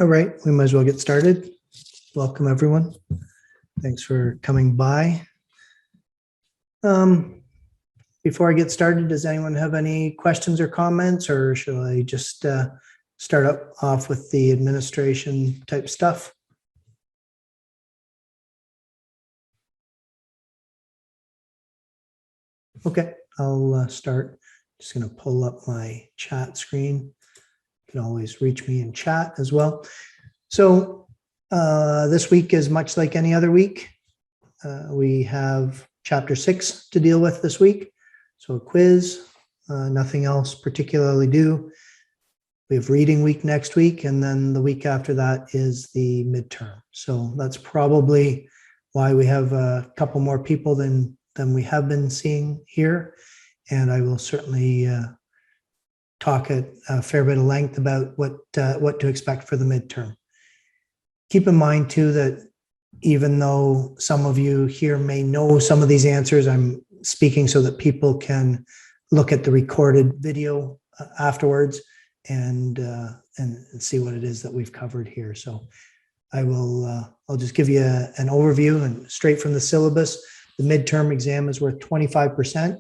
All right, we might as well get started. Welcome, everyone. Thanks for coming by. Before I get started, does anyone have any questions or comments, or shall I just start off with the administration type stuff? Okay, I'll start. Just going to pull up my chat screen. You can always reach me in chat as well. So this week is much like any other week. We have chapter 6 to deal with this week. So a quiz, nothing else particularly due. We have reading week next week, and then the week after that is the midterm. So that's probably why we have a couple more people than we have been seeing here. And I will certainly talk at a fair bit of length about what to expect for the midterm. Keep in mind too that even though some of you here may know some of these answers, I'm speaking so that people can look at the recorded video afterwards and see what it is that we've covered here. So I'll just give you an overview and straight from the syllabus. The midterm exam is worth 25%.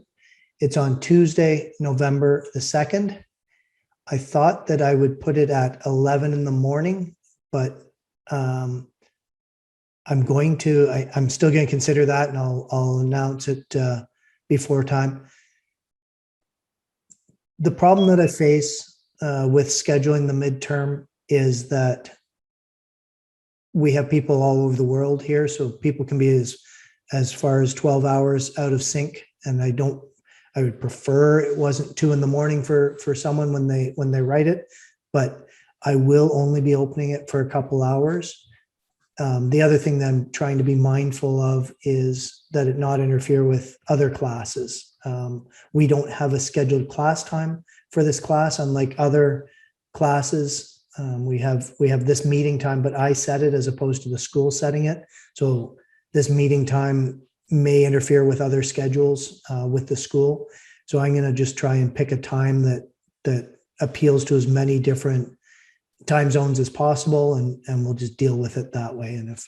It's on Tuesday, November the 2nd. I thought that I would put it at 11 in the morning, but I'm still going to consider that, and I'll announce it before time. The problem that I face with scheduling the midterm is that we have people all over the world here, so people can be as far as 12 hours out of sync, and I would prefer it wasn't 2 in the morning for someone when they write it, but I will only be opening it for a couple hours. The other thing that I'm trying to be mindful of is that it not interfere with other classes. We don't have a scheduled class time for this class, unlike other classes. We have this meeting time, but I set it as opposed to the school setting it. So this meeting time may interfere with other schedules with the school. So I'm going to just try and pick a time that appeals to as many different time zones as possible, and we'll just deal with it that way. And if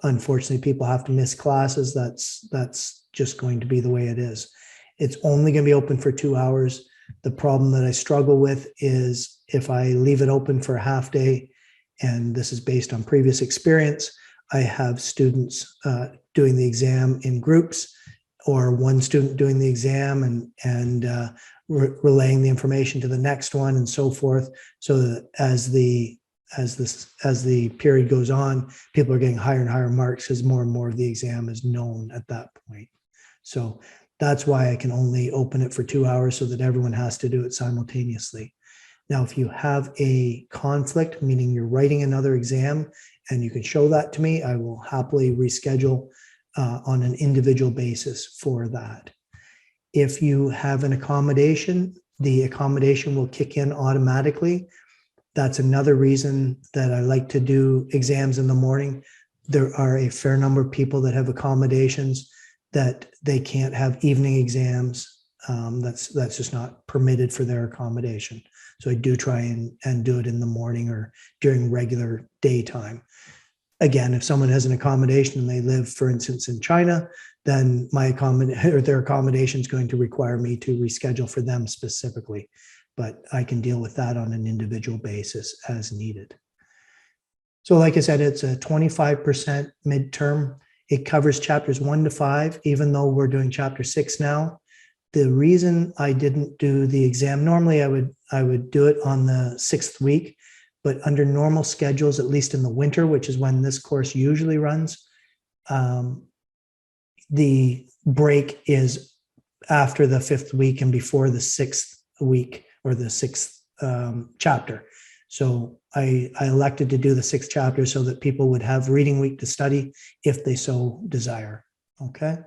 unfortunately people have to miss classes, that's just going to be the way it is. It's only going to be open for 2 hours. The problem that I struggle with is if I leave it open for a half day, and this is based on previous experience, I have students doing the exam in groups, or one student doing the exam and relaying the information to the next one, and so forth. So that as the period goes on, people are getting higher and higher marks because more and more of the exam is known at that point. So that's why I can only open it for 2 hours, so that everyone has to do it simultaneously. Now, if you have a conflict, meaning you're writing another exam and you can show that to me, I will happily reschedule on an individual basis for that. If you have an accommodation, the accommodation will kick in automatically. That's another reason that I like to do exams in the morning. There are a fair number of people that have accommodations that they can't have evening exams. That's just not permitted for their accommodation. So I do try and do it in the morning or during regular daytime. Again, if someone has an accommodation and they live, for instance, in China, then their accommodation is going to require me to reschedule for them specifically. But I can deal with that on an individual basis as needed. So like I said, it's a 25% midterm. It covers chapters 1 to 5, even though we're doing chapter 6 now. The reason I didn't do the exam, normally I would do it on the 6th week, but under normal schedules, at least in the winter, which is when this course usually runs, the break is after the 5th week and before the 6th week or the 6th chapter. So I elected to do the 6th chapter so that people would have reading week to study if they so desire. Okay.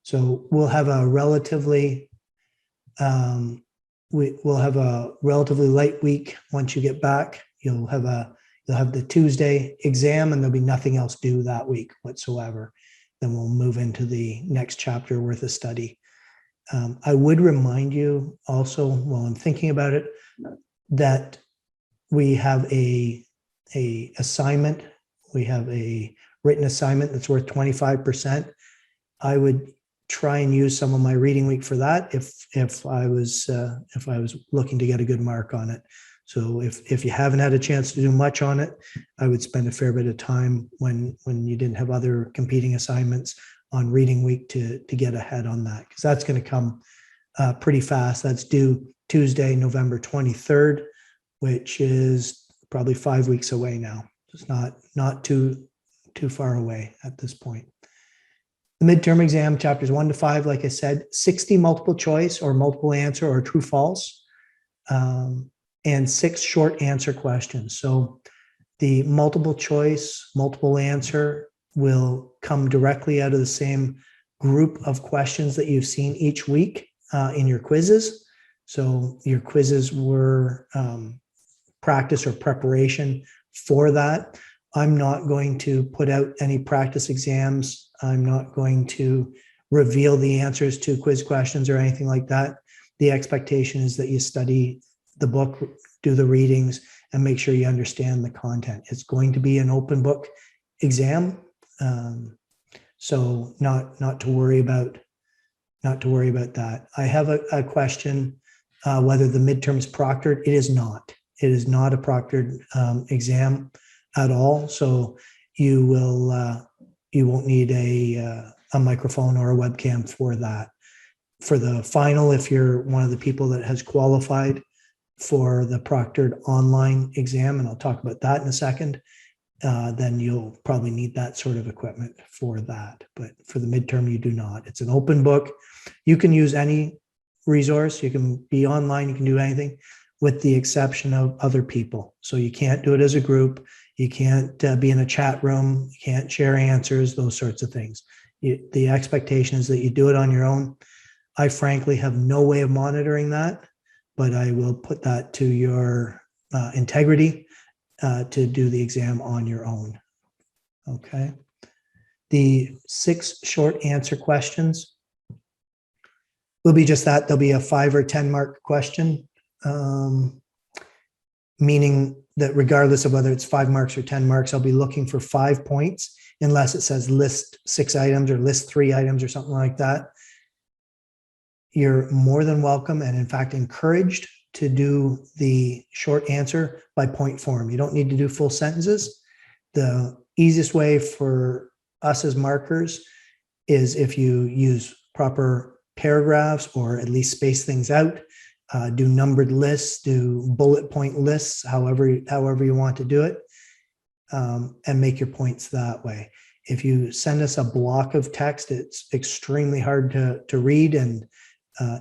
So we'll have a relatively light week once you get back. You'll have the Tuesday exam, and there'll be nothing else due that week whatsoever. Then we'll move into the next chapter worth of study. I would remind you also, while I'm thinking about it, that we have a a assignment. We have a written assignment that's worth 25%. I would try and use some of my reading week for that if I was looking to get a good mark on it. So if you haven't had a chance to do much on it, I would spend a fair bit of time when you didn't have other competing assignments on reading week to get ahead on that, because that's going to come pretty fast. That's due Tuesday, November 23rd, which is probably 5 weeks away now. It's not too far away at this point. The midterm exam, chapters 1 to 5, like I said, 60 multiple choice or multiple answer or true false, and 6 short answer questions. So the multiple choice, multiple answer will come directly out of the same group of questions that you've seen each week in your quizzes. So your quizzes were practice or preparation for that. I'm not going to put out any practice exams. I'm not going to reveal the answers to quiz questions or anything like that. The expectation is that you study the book, do the readings, and make sure you understand the content. It's going to be an open book exam, so not to worry about that. I have a question whether the midterm is proctored. It is not. It is not a proctored exam at all. So you won't need a microphone or a webcam for that. For the final, if you're one of the people that has qualified for the proctored online exam, and I'll talk about that in a second, then you'll probably need that sort of equipment for that. But for the midterm, you do not. It's an open book. You can use any resource. You can be online. You can do anything with the exception of other people. So you can't do it as a group. You can't be in a chat room. You can't share answers, those sorts of things. The expectation is that you do it on your own. I frankly have no way of monitoring that, but I will put that to your integrity to do the exam on your own. Okay. The 6 short answer questions will be just that. There'll be a 5 or 10 mark question, meaning that regardless of whether it's 5 marks or 10 marks, I'll be looking for 5 points unless it says list 6 items or list 3 items or something like that. You're more than welcome and in fact encouraged to do the short answer by point form. You don't need to do full sentences. The easiest way for us as markers is if you use proper paragraphs or at least space things out, do numbered lists, do bullet point lists, however you want to do it, and make your points that way. If you send us a block of text, it's extremely hard to read, and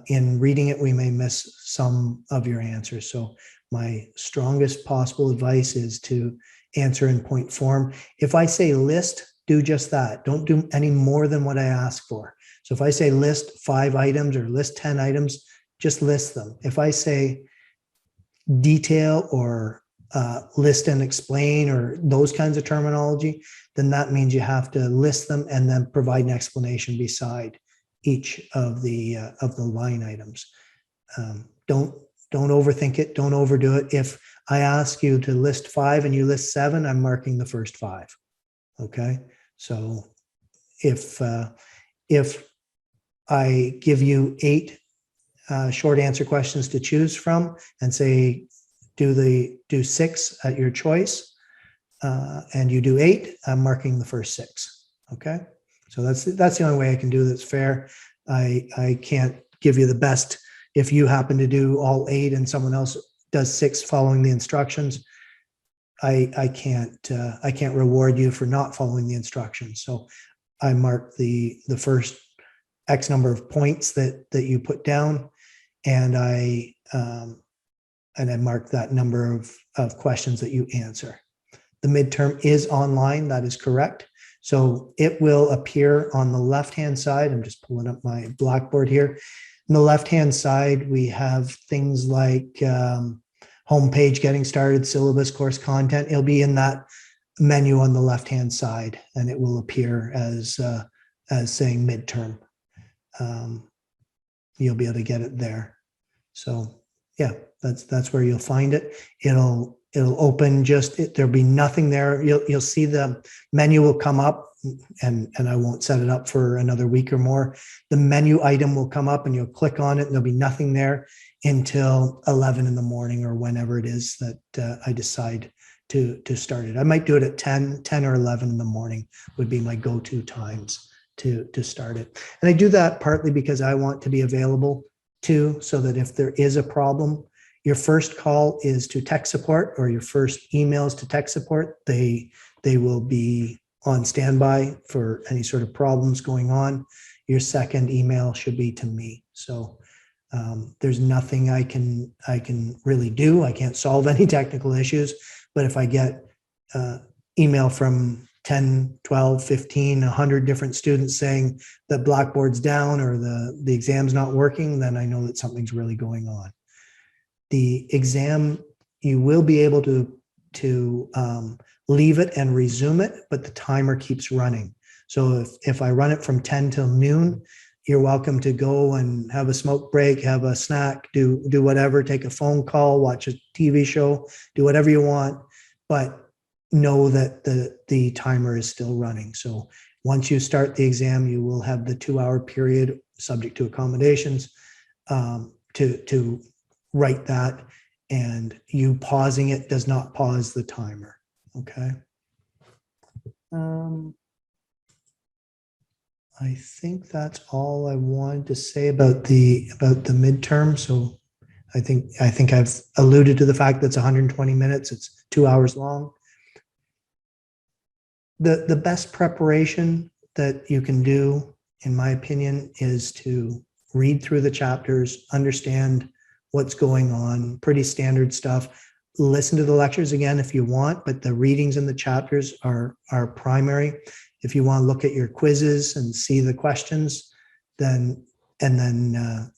in reading it, we may miss some of your answers. So my strongest possible advice is to answer in point form. If I say list, do just that. Don't do any more than what I ask for. So if I say list 5 items or list 10 items, just list them. If I say detail or list and explain or those kinds of terminology, then that means you have to list them and then provide an explanation beside each of the line items. Don't overthink it. Don't overdo it. If I ask you to list 5 and you list 7, I'm marking the first 5. Okay. So if I give you 8 short answer questions to choose from and say do 6 at your choice, and you do 8, I'm marking the first 6. Okay. So that's the only way I can do that's fair. I can't give you the best if you happen to do all 8 and someone else does 6 following the instructions. I can't reward you for not following the instructions. So I mark the first X number of points that you put down, and I mark that number of questions that you answer. The midterm is online. That is correct. So it will appear on the left-hand side. I'm just pulling up my Blackboard here. On the left-hand side, we have things like homepage, getting started, syllabus, course content. It'll be in that menu on the left-hand side, and it will appear as saying midterm. You'll be able to get it there. So yeah, that's where you'll find it. It'll It'll open there'll be nothing there. You'll see the menu will come up, and I won't set it up for another week or more. The menu item will come up and you'll click on it and there'll be nothing there until 11 in the morning or whenever it is that I decide to start it. I might do it at 10 or 11 in the morning would be my go-to times to start it. And I do that partly because I want to be available too, so that if there is a problem, your first call is to tech support, or your first emails to tech support. They will be on standby for any sort of problems going on. Your second email should be to me. So there's nothing I can really do. I can't solve any technical issues, but if I get email from 10, 12, 15, 100 different students saying that Blackboard's down or the exam's not working, then I know that something's really going on. The exam, you will be able to leave it and resume it, but the timer keeps running. So if I run it from 10 till noon, you're welcome to go and have a smoke break, have a snack, do whatever, take a phone call, watch a TV show, do whatever you want, but know that the timer is still running. So once you start the exam, you will have the 2-hour period, subject to accommodations, to write that, and you pausing it does not pause the timer. Okay. I think that's all I wanted to say about the midterm. So I think I've alluded to the fact that it's 120 minutes. It's 2 hours long. The best preparation that you can do, in my opinion, is to read through the chapters, understand what's going on, pretty standard stuff. Listen to the lectures again if you want, but the readings in the chapters are primary. If you want to look at your quizzes and see the questions, then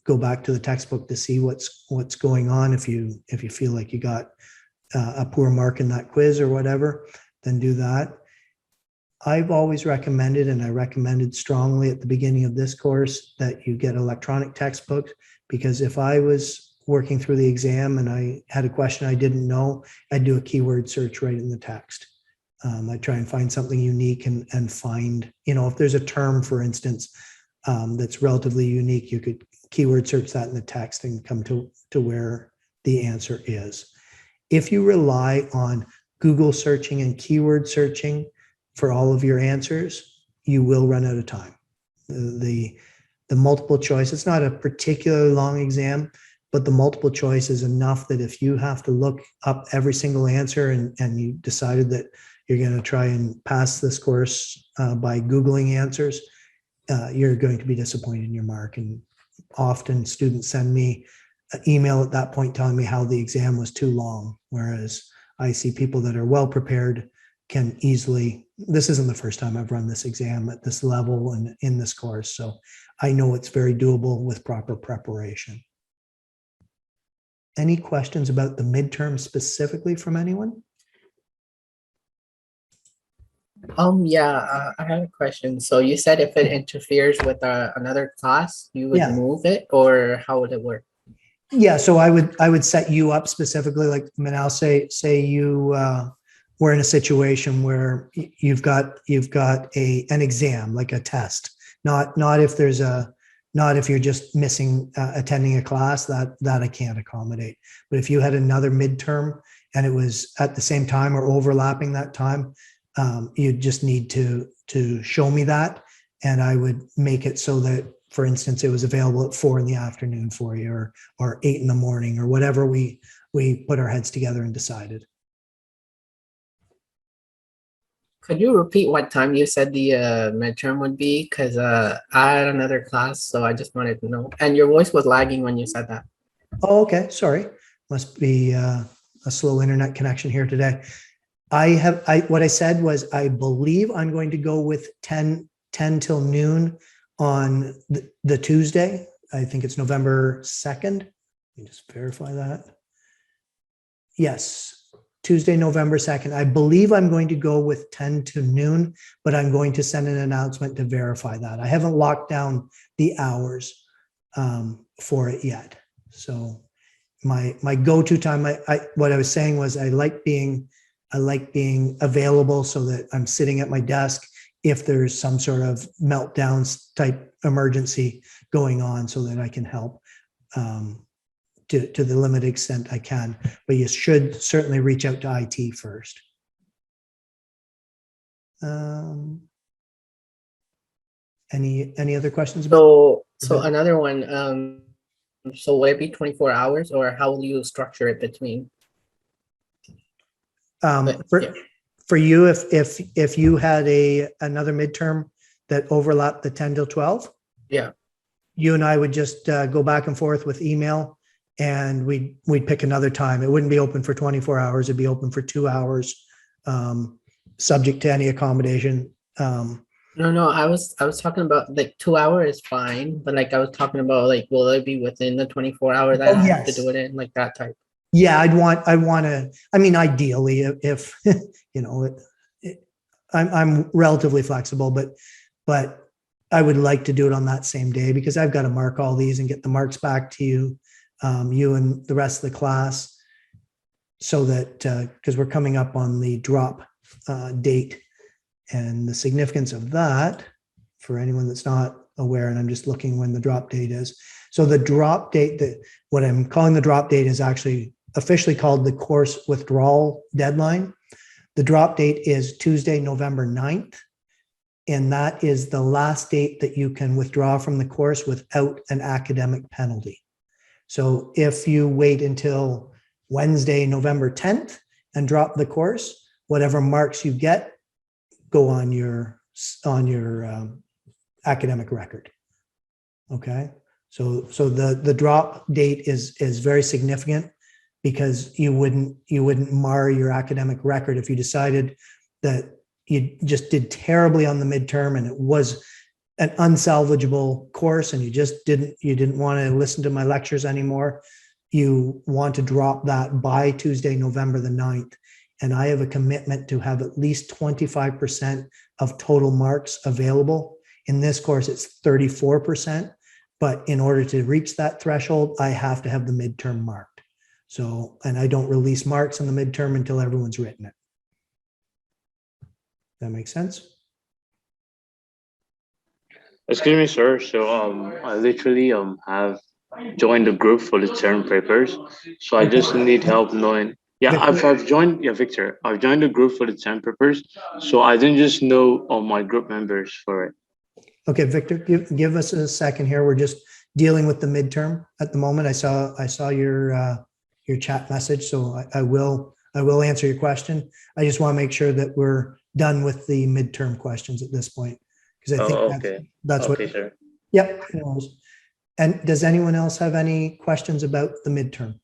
go back to the textbook to see what's going on. If you feel like you got a poor mark in that quiz or whatever, then do that. I've always recommended, and I recommended strongly at the beginning of this course, that you get electronic textbooks, because if I was working through the exam and I had a question I didn't know, I'd do a keyword search right in the text. I try and find something unique and find, if there's a term, for instance, that's relatively unique, you could keyword search that in the text and come to where the answer is. If you rely on Google searching and keyword searching for all of your answers, you will run out of time. The multiple choice, it's not a particularly long exam, but the multiple choice is enough that if you have to look up every single answer and you decided that you're going to try and pass this course by Googling answers, you're going to be disappointed in your mark. And often students send me an email at that point telling me how the exam was too long, whereas I see people that are well prepared can easily, this isn't the first time I've run this exam at this level and in this course, so I know it's very doable with proper preparation. Any questions about the midterm specifically from anyone? I had a question. So you said if it interferes with another class, you would move it, or how would it work? Yeah, so I would set you up specifically. Like, I mean, I'll say you we're in a situation where you've got an exam, like a test. Not if you're just missing attending a class, that I can't accommodate. But if you had another midterm and it was at the same time or overlapping that time, you just need to show me that, and I would make it so that, for instance, it was available at 4 p.m. for you, or 8 a.m, or whatever we put our heads together and decided. Could you repeat what time you said the midterm would be? Because I had another class, so I just wanted to know. And your voice was lagging when you said that. Oh, okay. Sorry. Must be a slow internet connection here today. What I said was, I believe I'm going to go with 10 till noon on the Tuesday. I think it's November 2nd. Let me just verify that. Yes. Tuesday, November 2nd. I believe I'm going to go with 10 to noon, but I'm going to send an announcement to verify that. I haven't locked down the hours for it yet. So my go-to time. What I was saying was I like being available so that I'm sitting at my desk if there's some sort of meltdowns type emergency going on, so that I can help to the limited extent I can. But you should certainly reach out to IT first. Any other questions about? So another one. So will it be 24 hours, or how will you structure it between? Yeah. For you, if you had another midterm that overlapped the 10 till 12, Yeah. you and I would just go back and forth with email, and we'd pick another time. It wouldn't be open for 24 hours. It'd be open for 2 hours, subject to any accommodation. No, I was talking about like 2 hour is fine, but like I was talking about like, will it be within the 24 hour that I have to yes. do it in, like that type? Yeah, I want to, I mean, ideally, if, I'm relatively flexible, but I would like to do it on that same day, because I've got to mark all these and get the marks back to you, you and the rest of the class, so that, because we're coming up on the drop date. And the significance of that, for anyone that's not aware, and I'm just looking when the drop date is. So the drop date, what I'm calling the drop date, is actually officially called the course withdrawal deadline. The drop date is Tuesday, November 9th. And that is the last date that you can withdraw from the course without an academic penalty. So if you wait until Wednesday, November 10th and drop the course, whatever marks you get go on your academic record. Okay, so the drop date is very significant, because you wouldn't mar your academic record if you decided that you just did terribly on the midterm and it was an unsalvageable course, and you didn't want to listen to my lectures anymore. You want to drop that by Tuesday, November the 9th. And I have a commitment to have at least 25% of total marks available. In this course, it's 34%. But in order to reach that threshold, I have to have the midterm marked. So, and I don't release marks on the midterm until everyone's written it. That makes sense? Excuse me, sir. So I literally have joined the group for the term papers. So I just need help knowing. Yeah, I've joined. Yeah, Victor. I've joined the group for the term papers. So I didn't just know all my group members for it. Okay, Victor, give us a second here. We're just dealing with the midterm at the moment. I saw your chat message, so I will answer your question. I just want to make sure that we're done with the midterm questions at this point, because I think that's okay, what. sir. Yep. And does anyone else have any questions about the midterm?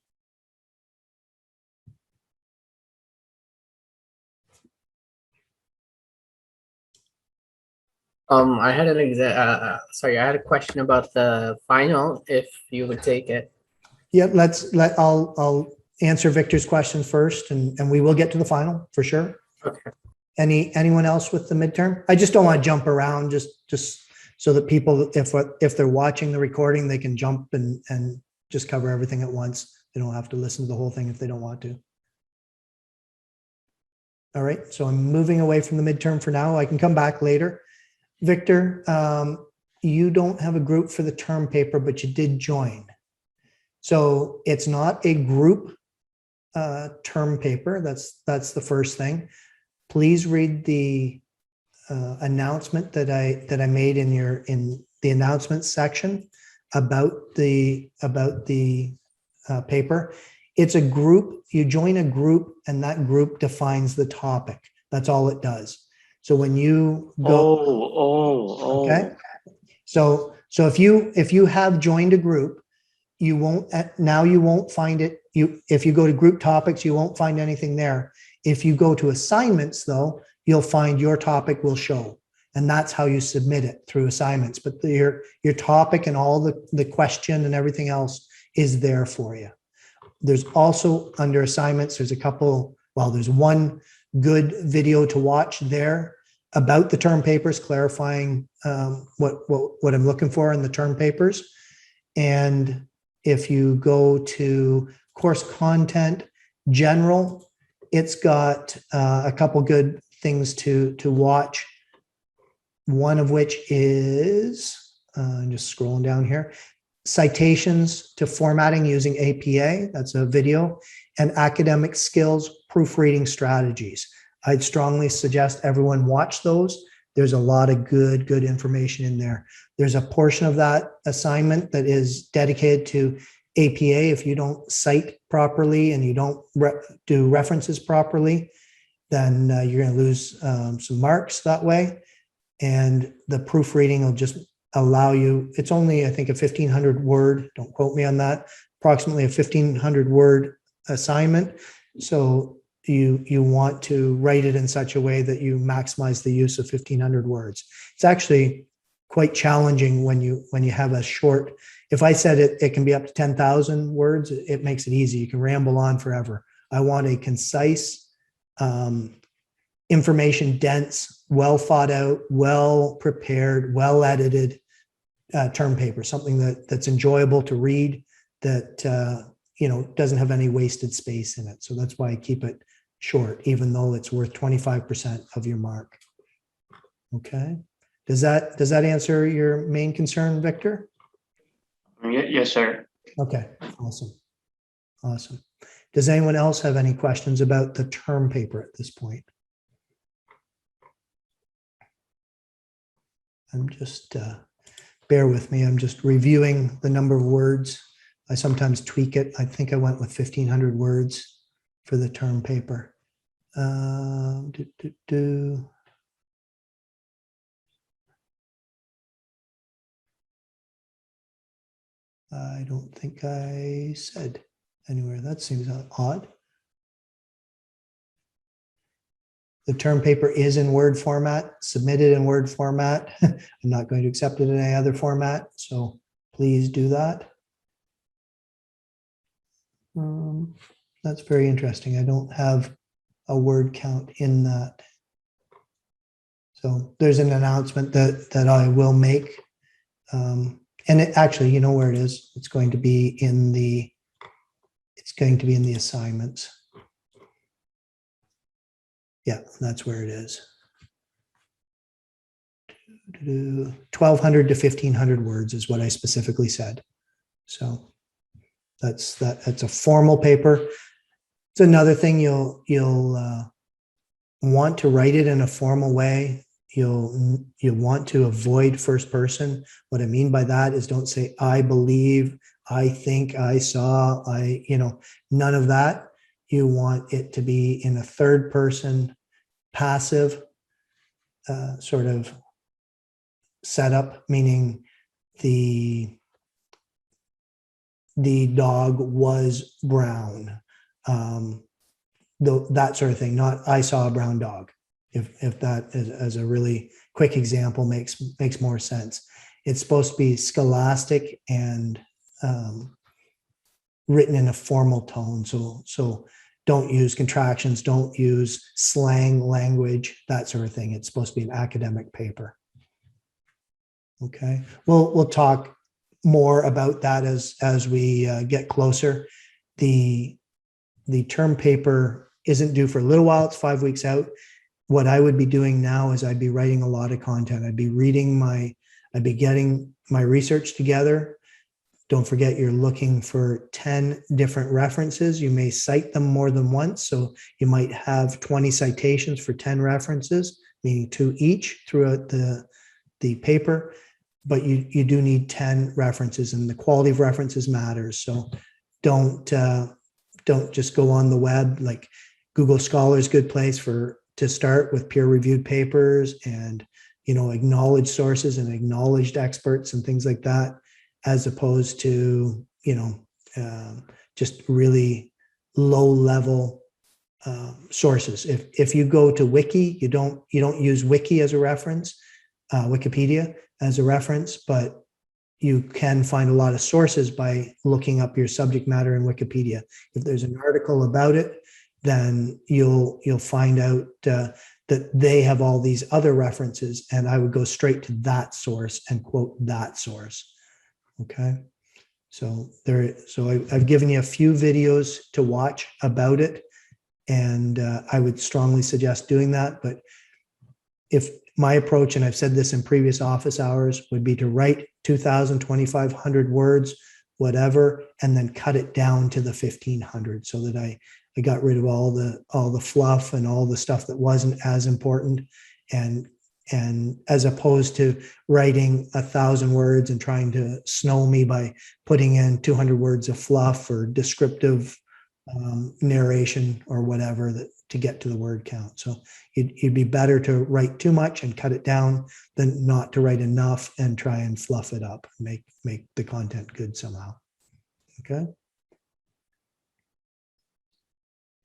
I had I had a question about the final, if you would take it. Yeah, I'll answer Victor's question first, and we will get to the final for sure. Okay. Anyone else with the midterm? I just don't want to jump around, just so that people, if they're watching the recording, they can jump and just cover everything at once. They don't have to listen to the whole thing if they don't want to. All right, so I'm moving away from the midterm for now. I can come back later. Victor, you don't have a group for the term paper, but you did join. So it's not a group term paper. That's the first thing. Please read the announcement that I made in the announcements section about the paper. It's a group. You join a group, and that group defines the topic. That's all it does. So when you go, okay. So if you have joined a group, you won't find it. If you go to group topics, you won't find anything there. If you go to assignments, though, you'll find your topic will show, and that's how you submit it, through assignments. But your topic and all the question and everything else is there for you. There's also, under assignments, there's one good video to watch there about the term papers, clarifying what I'm looking for in the term papers. And if you go to course content, general, it's got a couple good things to watch. One of which is, just scrolling down here, citations to formatting using APA, that's a video, and academic skills, proofreading strategies. I'd strongly suggest everyone watch those. There's a lot of good information in there. There's a portion of that assignment that is dedicated to APA. If you don't cite properly and you don't do references properly, then you're going to lose some marks that way. And the proofreading will just allow you, it's only, I think, a 1,500 word, don't quote me on that, approximately a 1,500 word assignment. So you want to write it in such a way that you maximize the use of 1,500 words. It's actually quite challenging when you have a short, if I said it can be up to 10,000 words, it makes it easy. You can ramble on forever. I want a concise, information dense, well thought out, well prepared, well edited term paper, something that's enjoyable to read, that doesn't have any wasted space in it. So that's why I keep it short, even though it's worth 25% of your mark. Okay. Does that answer your main concern, Victor? Yes, sir. Okay, awesome. Does anyone else have any questions about the term paper at this point? I'm just, bear with me, I'm just reviewing the number of words. I sometimes tweak it. I think I went with 1,500 words for the term paper. I don't think I said anywhere. That seems odd. The term paper is in Word format, submitted in Word format. I'm not going to accept it in any other format, so please do that. That's very interesting. I don't have a word count in that. So there's an announcement that I will make. And it actually, you know where it is. It's going to be in the assignments. Yeah, that's where it is. 1,200 to 1,500 words is what I specifically said. So that's a formal paper. It's another thing you'll want to write it in a formal way. You'll want to avoid first person. What I mean by that is don't say I believe, I think, I saw, none of that. You want it to be in a third person, passive sort of setup, meaning the dog was brown, that sort of thing, not I saw a brown dog. If that is, as a really quick example makes more sense. It's supposed to be scholastic and written in a formal tone. So don't use contractions, don't use slang language, that sort of thing. It's supposed to be an academic paper. Okay, we'll talk more about that as we get closer. The term paper isn't due for a little while, it's 5 weeks out. What I would be doing now is I'd be writing a lot of content. I'd be getting my research together. Don't forget, you're looking for 10 different references. You may cite them more than once. So you might have 20 citations for 10 references, meaning 2 each throughout the paper. But you do need 10 references, and the quality of references matters. So don't just go on the web. Like Google Scholar is a good place to start with peer-reviewed papers and acknowledged sources and acknowledged experts and things like that, as opposed to just really low-level sources. If you go to Wiki, you don't use Wiki as a reference, Wikipedia as a reference, but you can find a lot of sources by looking up your subject matter in Wikipedia. If there's an article about it, then you'll find out that they have all these other references, and I would go straight to that source and quote that source. Okay, So I've given you a few videos to watch about it, and I would strongly suggest doing that. But if my approach, and I've said this in previous office hours, would be to write 2,000, 2,500 words, whatever, and then cut it down to the 1,500 so that I got rid of all the fluff and all the stuff that wasn't as important, and as opposed to writing 1,000 words and trying to snow me by putting in 200 words of fluff or descriptive narration or whatever to get to the word count. So it'd be better to write too much and cut it down than not to write enough and try and fluff it up and make the content good somehow. Okay.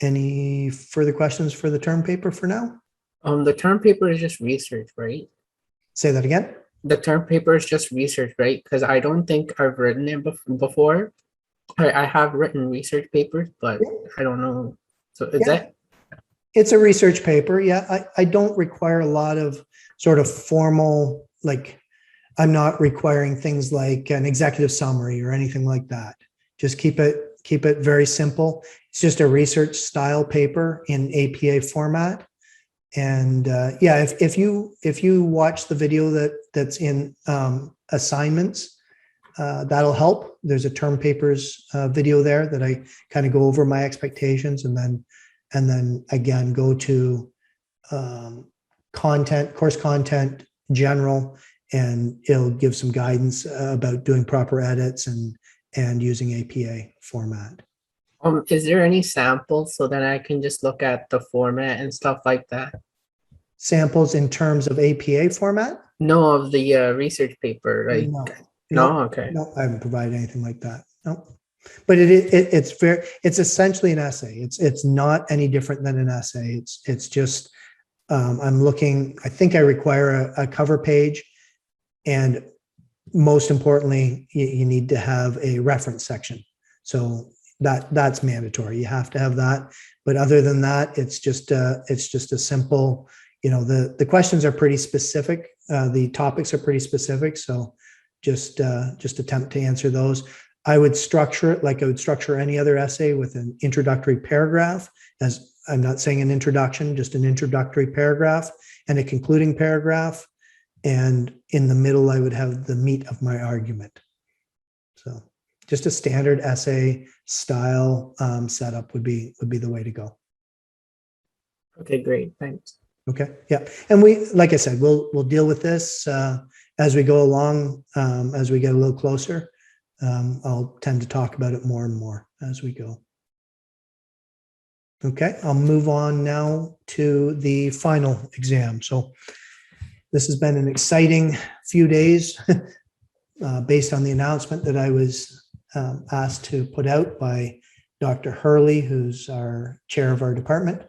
Any further questions for the term paper for now? The term paper is just research, right? Say that again. The term paper is just research, right? Because I don't think I've written it before. I have written research papers, but I don't know. So is that? It's a research paper. Yeah, I don't require a lot of sort of formal, like I'm not requiring things like an executive summary or anything like that. Just keep it very simple. It's just a research style paper in APA format. And yeah, if you watch the video that's in assignments, that'll help. There's a term papers video there that I kind of go over my expectations, and then again go to course content general, and it'll give some guidance about doing proper edits and using APA format. Is there any samples so that I can just look at the format and stuff like that? Samples in terms of APA format? No, of the research paper, like No, okay. No, I haven't provided anything like that. No, but it's essentially an essay. It's not any different than an essay. It's just I'm looking. I think I require a cover page, and most importantly, you need to have a reference section. So that's mandatory. You have to have that. But other than that, it's just a simple. The questions are pretty specific. The topics are pretty specific. So just attempt to answer those. I would structure it like I would structure any other essay with an introductory paragraph. As I'm not saying an introduction, just an introductory paragraph and a concluding paragraph. And in the middle, I would have the meat of my argument. So just a standard essay style setup would be the way to go. Okay, great. Thanks. Okay. Yeah. And like I said, we'll deal with this as we go along, as we get a little closer. I'll tend to talk about it more and more as we go. Okay. I'll move on now to the final exam. So this has been an exciting few days based on the announcement that I was asked to put out by Dr. Hurley, who's our chair of our department.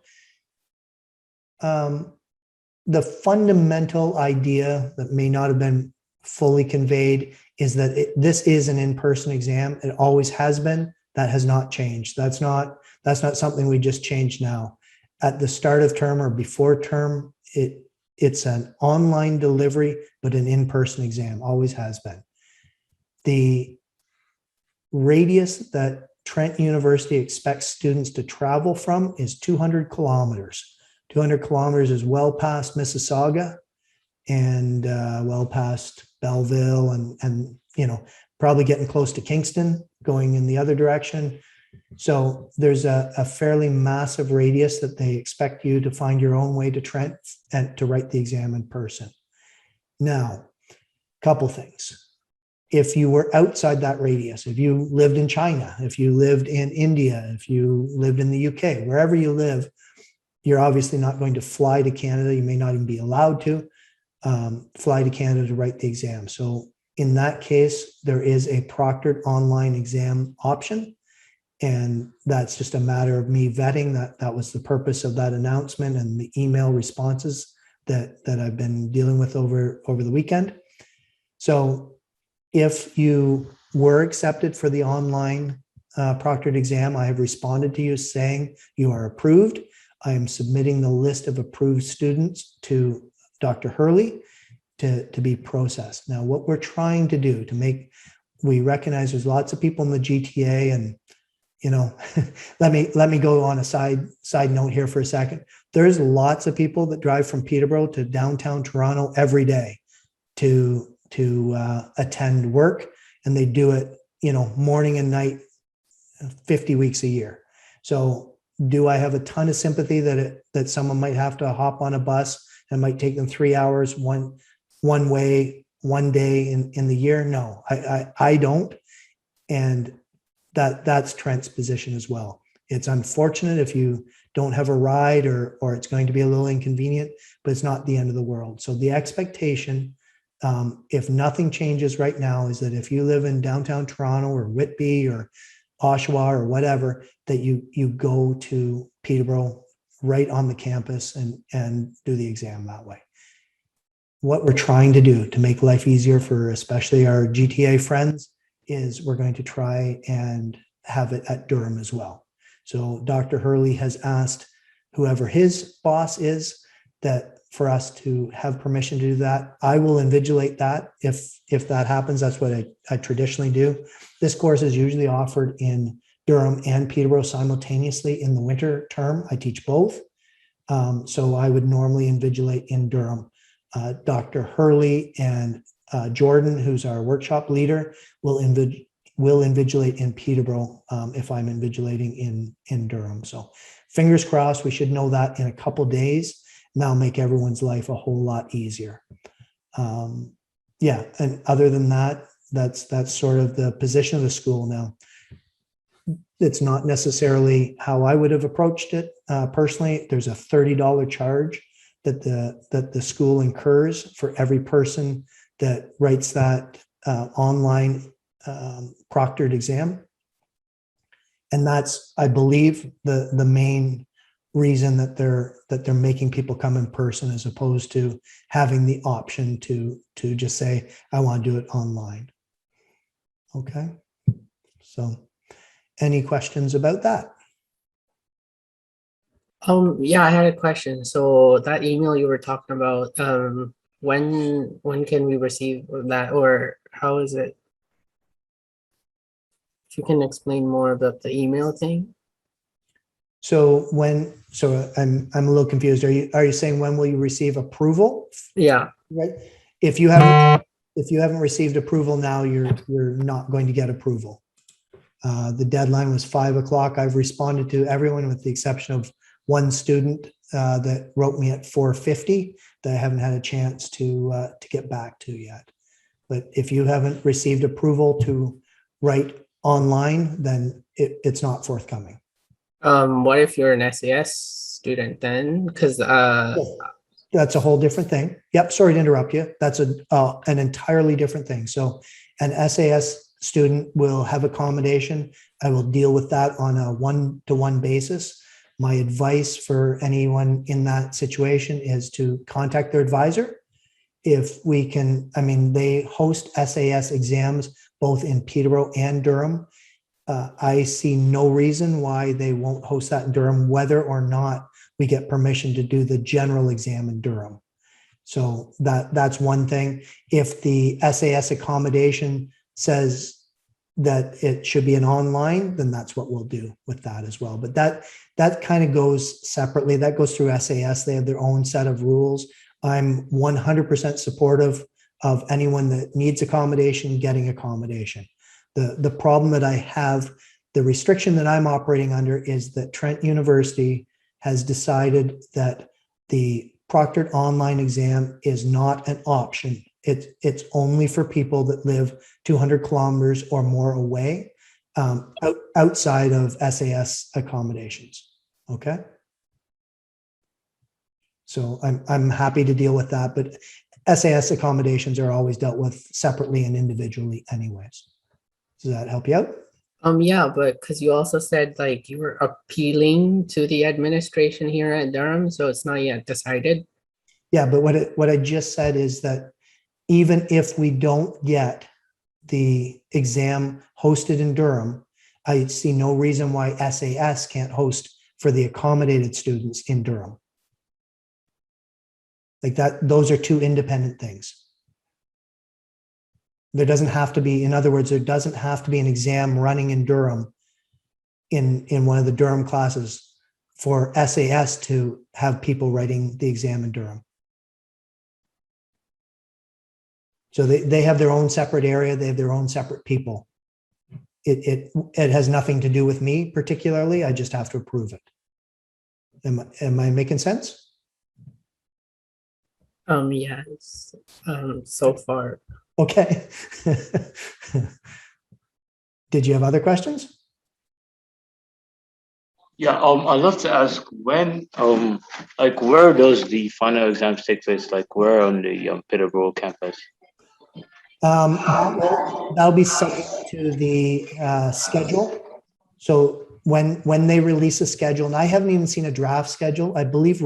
The fundamental idea that may not have been fully conveyed is that this is an in-person exam. It always has been. That has not changed. That's not something we just changed now. At the start of term or before term, it's an online delivery, but an in-person exam. Always has been. The radius that Trent University expects students to travel from is 200 kilometers. 200 kilometers is well past Mississauga and well past Belleville and probably getting close to Kingston, going in the other direction. So there's a fairly massive radius that they expect you to find your own way to Trent and to write the exam in person. Now, a couple things. If you were outside that radius, if you lived in China, if you lived in India, if you lived in the UK, wherever you live, you're obviously not going to fly to Canada. You may not even be allowed to fly to Canada to write the exam. So in that case, there is a proctored online exam option. And that's just a matter of me vetting that was the purpose of that announcement and the email responses that I've been dealing with over the weekend. So if you were accepted for the online proctored exam, I have responded to you saying you are approved. I am submitting the list of approved students to Dr. Hurley to be processed. Now, what we're trying to do to make we recognize there's lots of people in the GTA, and you know, let me go on a side note here for a second. There's lots of people that drive from Peterborough to downtown Toronto every day to attend work, and they do it, you know, morning and night, 50 weeks a year. So do I have a ton of sympathy that someone might have to hop on a bus and might take them 3 hours one way, one day in the year? No, I don't. And that's Trent's position as well. It's unfortunate if you don't have a ride or it's going to be a little inconvenient, but it's not the end of the world. So the expectation, if nothing changes right now, is that if you live in downtown Toronto or Whitby or Oshawa or whatever, that you go to Peterborough right on the campus and do the exam that way. What we're trying to do to make life easier for especially our GTA friends is we're going to try and have it at Durham as well. So Dr. Hurley has asked whoever his boss is that for us to have permission to do that. I will invigilate that if that happens. That's what I traditionally do. This course is usually offered in Durham and Peterborough simultaneously in the winter term. I teach both. So I would normally invigilate in Durham. Dr. Hurley and Jordan, who's our workshop leader, will invigilate in Peterborough if I'm invigilating in Durham. So fingers crossed, we should know that in a couple days. Now make everyone's life a whole lot easier. Yeah, and other than that, that's sort of the position of the school now. It's not necessarily how I would have approached it personally. There's a $30 charge that the school incurs for every person that writes that online proctored exam. And that's, I believe, the main reason that they're making people come in person as opposed to having the option to just say, I want to do it online. Okay. So any questions about that? Yeah, I had a question. So that email you were talking about, when can we receive that, or how is it? If you can explain more about the email thing. So I'm a little confused. Are you saying when will you receive approval? Yeah. Right. If you haven't received approval now, you're not going to get approval. The deadline was 5 o'clock. I've responded to everyone with the exception of one student that wrote me at 4:50 that I haven't had a chance to get back to yet. But if you haven't received approval to write online, then it's not forthcoming. What if you're an SAS student then? Because that's a whole different thing. Yep. Sorry to interrupt you. That's an entirely different thing. So an SAS student will have accommodation. I will deal with that on a one-to-one basis. My advice for anyone in that situation is to contact their advisor. If we can, I mean, they host SAS exams both in Peterborough and Durham. I see no reason why they won't host that in Durham, whether or not we get permission to do the general exam in Durham. So that's one thing. If the SAS accommodation says that it should be an online, then that's what we'll do with that as well. But that kind of goes separately. That goes through SAS. They have their own set of rules. I'm 100% supportive of anyone that needs accommodation getting accommodation. The problem that I have, the restriction that I'm operating under is that Trent University has decided that the proctored online exam is not an option. It's only for people that live 200 kilometers or more away, outside of SAS accommodations. Okay. So I'm happy to deal with that, but SAS accommodations are always dealt with separately and individually anyways. Does that help you out? Yeah, but because you also said like you were appealing to the administration here at Durham, so it's not yet decided. Yeah, but what I just said is that even if we don't get the exam hosted in Durham, I see no reason why SAS can't host for the accommodated students in Durham. Like that, those are two independent things. There doesn't have to be, in other words, there doesn't have to be an exam running in Durham in one of the Durham classes for SAS to have people writing the exam in Durham. So they have their own separate area. They have their own separate people. It has nothing to do with me particularly. I just have to approve it. Am I making sense? Yes. So far. Okay. Did you have other questions? Yeah, I'd love to ask when, like, where does the final exams take place? Like, where on the Peterborough campus? That'll be subject to the schedule. So when they release a schedule, and I haven't even seen a draft schedule, I believe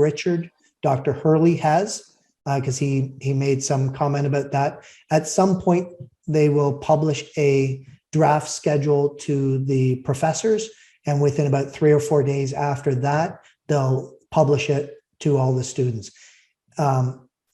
Dr. Hurley has, because he made some comment about that. At some point, they will publish a draft schedule to the professors, and within about 3 or 4 days after that, they'll publish it to all the students.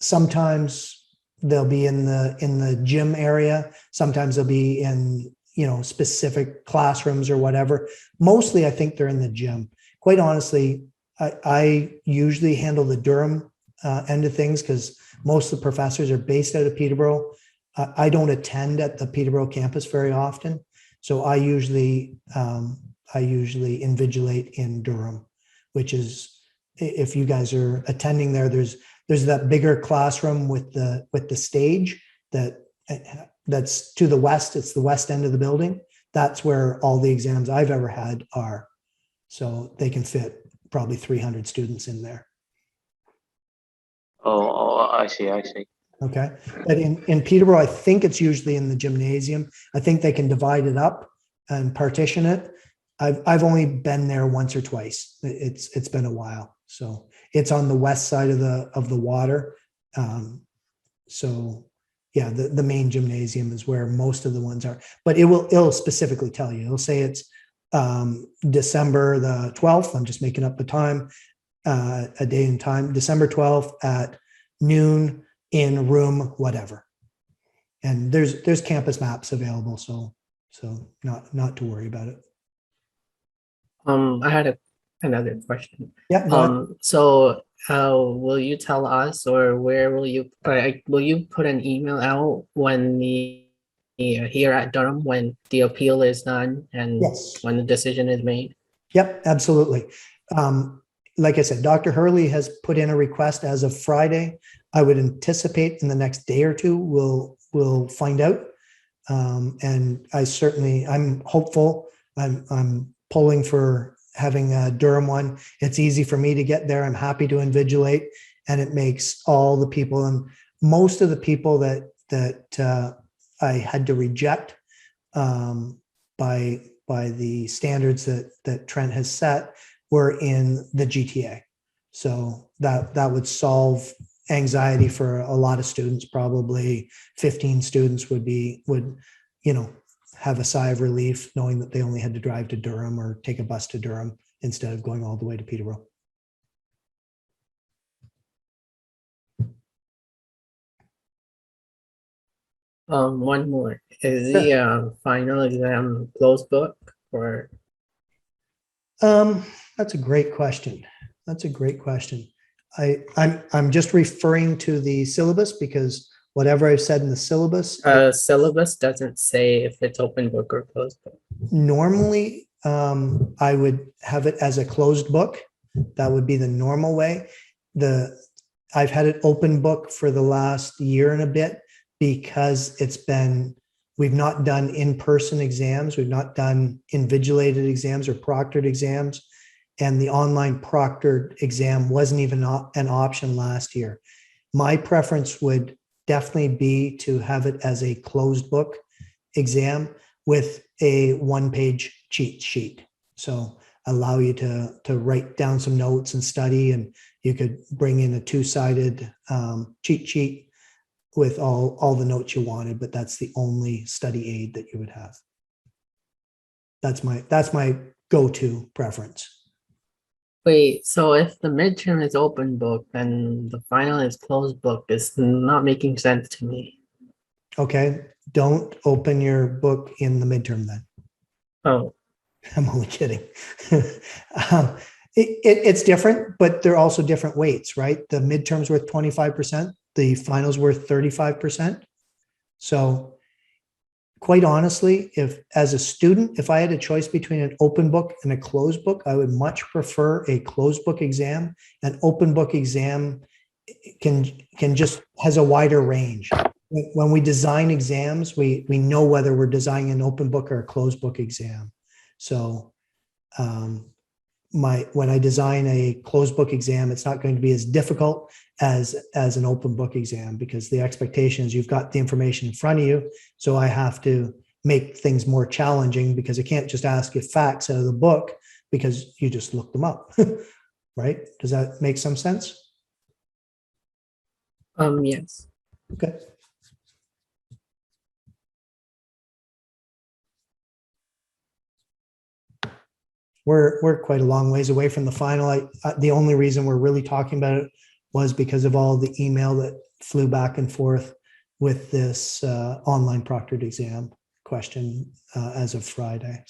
Sometimes they'll be in the gym area. Sometimes they'll be in, specific classrooms or whatever. Mostly, I think they're in the gym. Quite honestly, I usually handle the Durham end of things because most of the professors are based out of Peterborough. I don't attend at the Peterborough campus very often, so I usually invigilate in Durham, which is, if you guys are attending there, there's that bigger classroom with the stage that's to the west. It's the west end of the building. That's where all the exams I've ever had are. So they can fit probably 300 students in there. Oh, I see. Okay. But in Peterborough, I think it's usually in the gymnasium. I think they can divide it up and partition it. I've only been there once or twice. It's been a while. So it's on the west side of the water. So yeah, the main gymnasium is where most of the ones are, but it'll specifically tell you. It'll say it's December the 12th. I'm just making up the time, a day and time, December 12th at noon in room whatever. And there's campus maps available, so not to worry about it. I had another question. Yeah. So will you tell us, or where will you put an email out when here at Durham when the appeal is done and Yes. when the decision is made? Yep, absolutely. Like I said, Dr. Hurley has put in a request as of Friday. I would anticipate in the next day or two we'll find out. And I'm hopeful. I'm pulling for having a Durham one. It's easy for me to get there. I'm happy to invigilate, and it makes all the people, and most of the people that I had to reject by the standards that Trent has set were in the GTA. So that would solve anxiety for a lot of students. Probably 15 students would have a sigh of relief knowing that they only had to drive to Durham or take a bus to Durham instead of going all the way to Peterborough. One more. Is the final exam closed book or? That's a great question. I'm just referring to the syllabus because whatever I've said in the syllabus. Syllabus doesn't say if it's open book or closed book. Normally, I would have it as a closed book. That would be the normal way. I've had it open book for the last year and a bit because we've not done in-person exams. We've not done invigilated exams or proctored exams. And the online proctored exam wasn't even an option last year. My preference would definitely be to have it as a closed book exam with a one-page cheat sheet. So allow you to write down some notes and study, and you could bring in a two-sided cheat sheet with all the notes you wanted, but that's the only study aid that you would have. That's my go-to preference. Wait, so if the midterm is open book, then the final is closed book. It's not making sense to me. Okay, don't open your book in the midterm then. Oh, I'm only kidding. It's different, but they're also different weights, right? The midterm's worth 25%, the final's worth 35%. So quite honestly, if as a student, if I had a choice between an open book and a closed book, I would much prefer a closed book exam. An open book exam can just has a wider range. When we design exams, we know whether we're designing an open book or a closed book exam. So when I design a closed book exam, it's not going to be as difficult as an open book exam, because the expectation is you've got the information in front of you. So I have to make things more challenging, because I can't just ask you facts out of the book because you just look them up. Right? Does that make some sense? yes. Okay. We're quite a long ways away from the final. The only reason we're really talking about it was because of all the email that flew back and forth with this online proctored exam question as of Friday.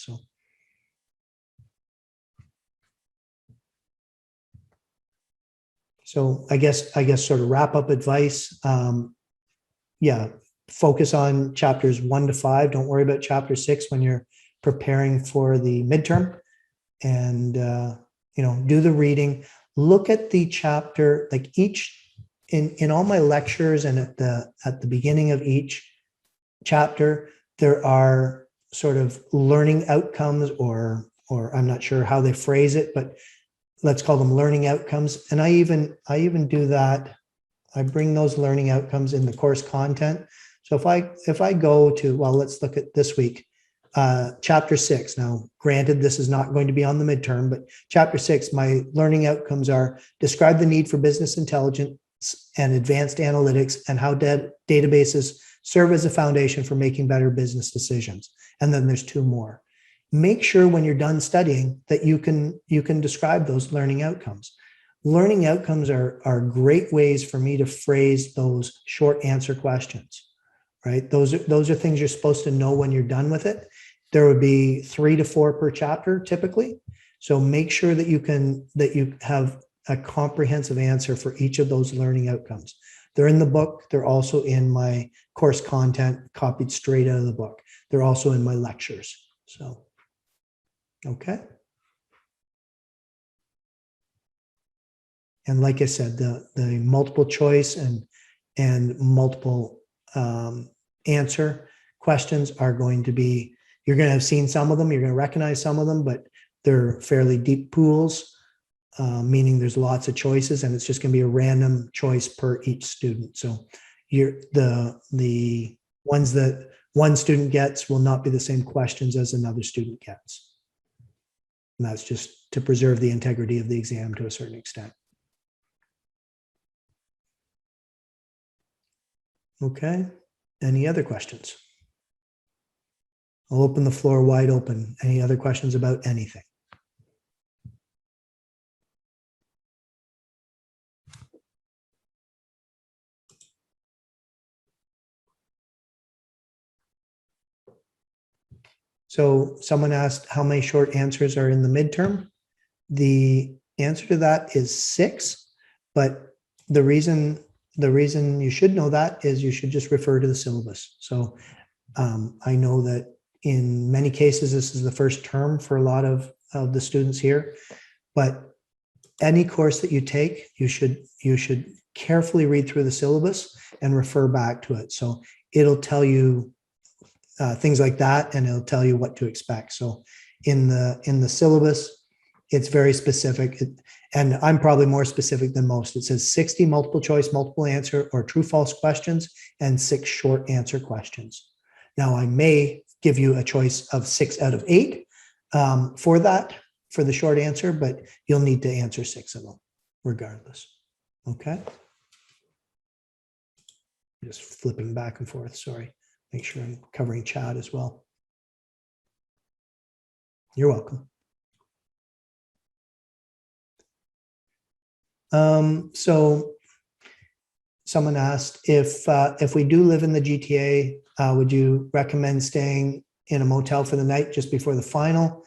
So I guess sort of wrap up advice. Yeah, focus on chapters 1 to 5. Don't worry about chapter 6 when you're preparing for the midterm. And do the reading. Look at the chapter, like each in all my lectures, and at the beginning of each chapter, there are sort of learning outcomes, or I'm not sure how they phrase it, but let's call them learning outcomes. And I even do that. I bring those learning outcomes in the course content. So if I go to, well, let's look at this week, chapter 6. Now, granted, this is not going to be on the midterm, but chapter 6, my learning outcomes are: describe the need for business intelligence and advanced analytics, and how databases serve as a foundation for making better business decisions. And then there's 2 more. Make sure when you're done studying that you can describe those learning outcomes. Learning outcomes are great ways for me to phrase those short answer questions, right? Those are things you're supposed to know when you're done with it. There would be 3 to 4 per chapter typically. So make sure that you have a comprehensive answer for each of those learning outcomes. They're in the book. They're also in my course content, copied straight out of the book. They're also in my lectures. So, okay. And like I said, the multiple choice and multiple answer questions are going to be, you're going to have seen some of them, you're going to recognize some of them, but they're fairly deep pools, meaning there's lots of choices, and it's just going to be a random choice per each student. So the ones that one student gets will not be the same questions as another student gets. And that's just to preserve the integrity of the exam to a certain extent. Okay, any other questions? I'll open the floor wide open. Any other questions about anything? So someone asked how many short answers are in the midterm. The answer to that is 6, but the reason you should know that is you should just refer to the syllabus. So I know that in many cases, this is the first term for a lot of the students here, but any course that you take, you should carefully read through the syllabus and refer back to it. So it'll tell you things like that, and it'll tell you what to expect. So in the syllabus, it's very specific, and I'm probably more specific than most. It says 60 multiple choice, multiple answer, or true false questions, and 6 short answer questions. Now, I may give you a choice of 6 out of 8 for the short answer, but you'll need to answer 6 of them regardless. Okay. Just flipping back and forth. Sorry. Make sure I'm covering chat as well. You're welcome. So someone asked if we do live in the GTA, would you recommend staying in a motel for the night just before the final,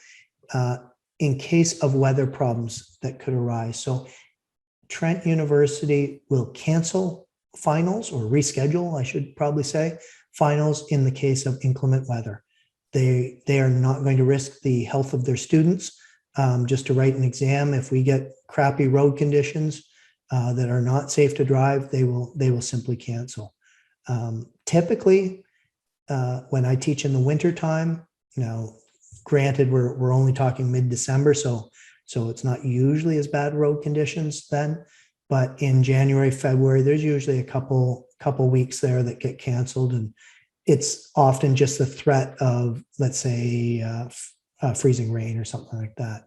in case of weather problems that could arise? So Trent University will cancel finals, or reschedule, I should probably say, finals in the case of inclement weather. They are not going to risk the health of their students just to write an exam. If we get crappy road conditions that are not safe to drive, they will simply cancel. Typically, when I teach in the winter time, granted we're only talking mid-December, so it's not usually as bad road conditions then. But in January, February, there's usually a couple weeks there that get canceled, and it's often just the threat of, let's say, freezing rain or something like that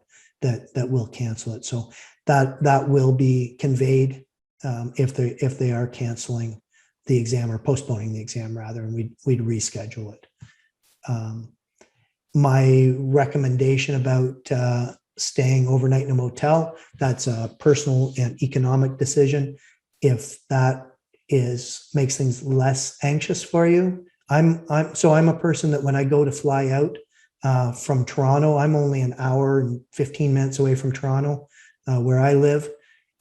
will cancel it. So that will be conveyed if they are canceling the exam, or postponing the exam rather, and we'd reschedule it. My recommendation about staying overnight in a motel, that's a personal and economic decision. If that makes things less anxious for you, I'm a person that when I go to fly out from Toronto, I'm only an hour and 15 minutes away from Toronto, where I live.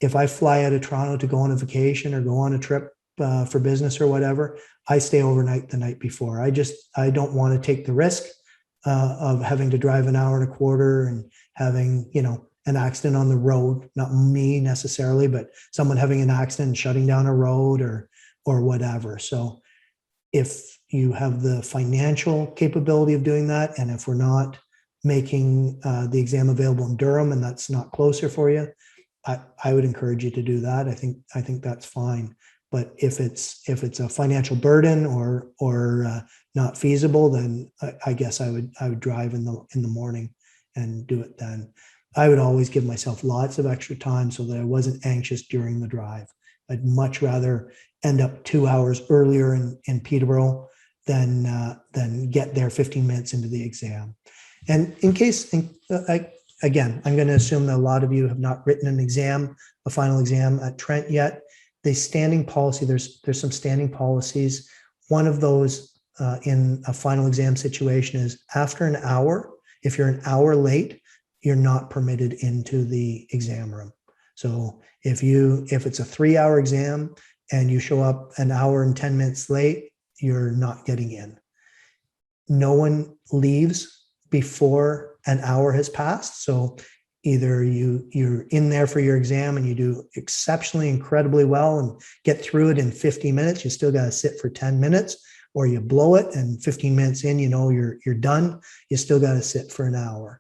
If I fly out of Toronto to go on a vacation or go on a trip for business or whatever, I stay overnight the night before. I don't want to take the risk of having to drive an hour and a quarter and having, an accident on the road. Not me necessarily, but someone having an accident and shutting down a road or whatever. So if you have the financial capability of doing that, and if we're not making the exam available in Durham and that's not closer for you, I would encourage you to do that. I think that's fine. But if it's a financial burden or not feasible, then I guess I would drive in the morning and do it then. I would always give myself lots of extra time so that I wasn't anxious during the drive. I'd much rather end up 2 hours earlier in Peterborough than get there 15 minutes into the exam. And in case, again, I'm going to assume that a lot of you have not written an exam, a final exam at Trent yet. The standing policy, there's some standing policies. One of those in a final exam situation is after an hour, if you're an hour late, you're not permitted into the exam room. So if it's a 3-hour exam and you show up an hour and 10 minutes late, you're not getting in. No one leaves before an hour has passed. So either you're in there for your exam and you do exceptionally incredibly well and get through it in 50 minutes, you still got to sit for 10 minutes, or you blow it and 15 minutes in, you're done. You still got to sit for an hour.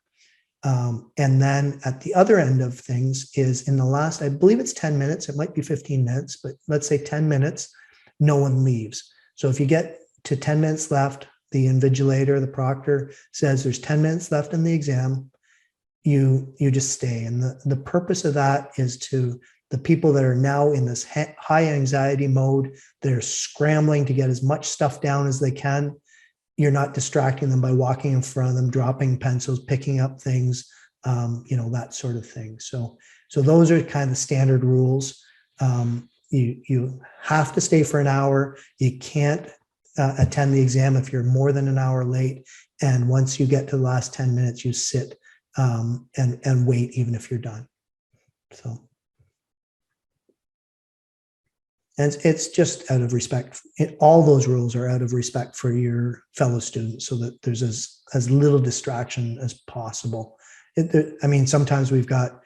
And then at the other end of things is in the last, I believe it's 10 minutes, it might be 15 minutes, but let's say 10 minutes, no one leaves. So if you get to 10 minutes left, the invigilator, the proctor says there's 10 minutes left in the exam, you just stay. And the purpose of that is to the people that are now in this high anxiety mode, they're scrambling to get as much stuff down as they can. You're not distracting them by walking in front of them, dropping pencils, picking up things, that sort of thing. So those are kind of the standard rules. You have to stay for an hour. You can't attend the exam if you're more than an hour late. And once you get to the last 10 minutes, you sit and wait, even if you're done. So. And it's just out of respect. All those rules are out of respect for your fellow students, so that there's as little distraction as possible. Sometimes we've got,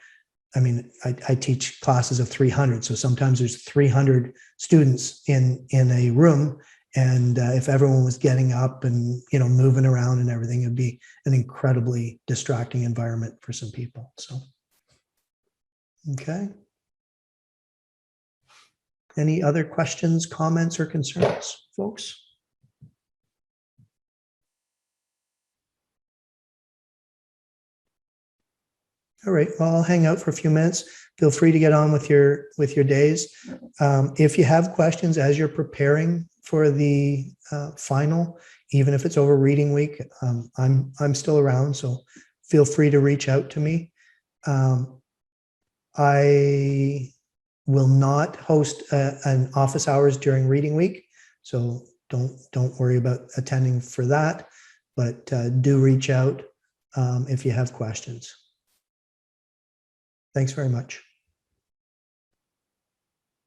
I teach classes of 300, so sometimes there's 300 students in a room, and if everyone was getting up and moving around and everything, it'd be an incredibly distracting environment for some people. So, okay. Any other questions, comments, or concerns, folks? All right, well, I'll hang out for a few minutes. Feel free to get on with your days. If you have questions as you're preparing for the final, even if it's over reading week, I'm still around, so feel free to reach out to me. I will not host an office hours during reading week. So don't worry about attending for that, but do reach out if you have questions. Thanks very much.